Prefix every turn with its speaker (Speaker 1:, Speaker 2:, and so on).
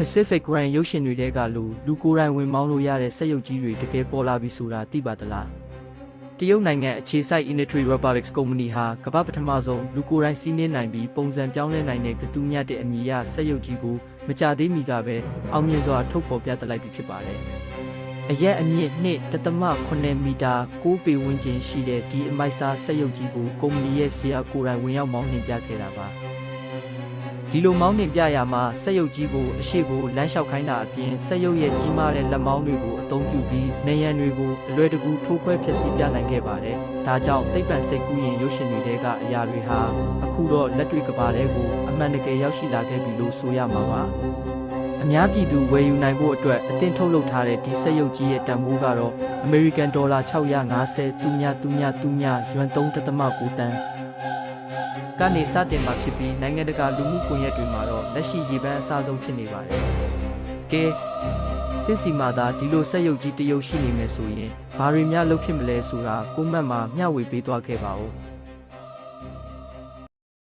Speaker 1: Pacific Rim ရုပ်ရှင်တွေတဲကလူကိုယ်တိုင်ဝင်မောင်းလို့ရတဲ့စက်ရုပ်ကြီးတွေတကယ်ပေါ်လာပြီဆိုတာသိပါသလားတရုတ်နိုင်ငံအခြေစိုက် Industry Robotics ကုမ္ပဏီဟာကမ္ဘာပထမဆုံးလူကိုယ်တိုင်စီးနှင်းနိုင်ပြီးပုံစံပြောင်းလဲနိုင်တဲ့ကတူးမြတ်တဲ့အမည်ရစက်ရုပ်ကြီးကိုမကြသေးမီကပဲအောင်မြင်စွာထုတ်ဖော်ပြသလိုက်ပြီဖြစ်ပါတယ်အရက်အမြင့်2.8 မီတာ6ပေဝန်းကျင်ရှိတဲ့ဒီအမိုက်စားစက်ရုပ်ကြီးကိုကုမ္ပဏီရဲ့ဆရာကိုယ်တိုင်ဝင်ရောက်မောင်းနှင်ပြခဲ့တာပါဒီလိုမောင်းနှင်ပြရမှာစက်ရုပ်ကြီးကိုအရှိကိုလမ်းလျှောက်ခိုင်းတာအပြင်စက်ရုပ်ရဲ့ကြီးမားတဲ့လက်မောင်းတွေကိုအသုံးပြုပြီးနေရန်တွေကိုအလွယ်တကူထိုးခွဲဖျက်ဆီးပြနိုင်ခဲ့ပါတယ်။ဒါကြောင့်သိပ္ပံစိတ်ကူးရင်ရုပ်ရှင်တွေတဲကအရာတွေဟာအခုတော့လက်တွေ့ကဘာတဲကိုအမှန်တကယ်ရောက်ရှိလာခဲ့ပြီလို့ဆိုရမှာပါ။အများပြည်သူဝယ်ယူနိုင်ဖို့အတွက်အသင့်ထုတ်လုပ်ထားတဲ့ဒီစက်ရုပ်ကြီးရဲ့တန်ဖိုးကတော့ American $650 ယွမ်3.9 တန်းကနေစတင်မှာဖြစ်ပြီးနိုင်ငံတကာလူမှုကွန်ရက်တွေမှာတော့လက်ရှိရေပန်းအစားဆုံးဖြစ်နေပါတယ်။ကဲတစ်စီမှာသာဒီလိုစက်ရုပ်ကြီးတရုပ်ရှိနေမယ်ဆိုရင်ဘာတွေများလုပ်ဖြစ်မလဲဆိုတာကွန်မန့်မှာမျှဝေပေးသွားခဲ့ပါဦး။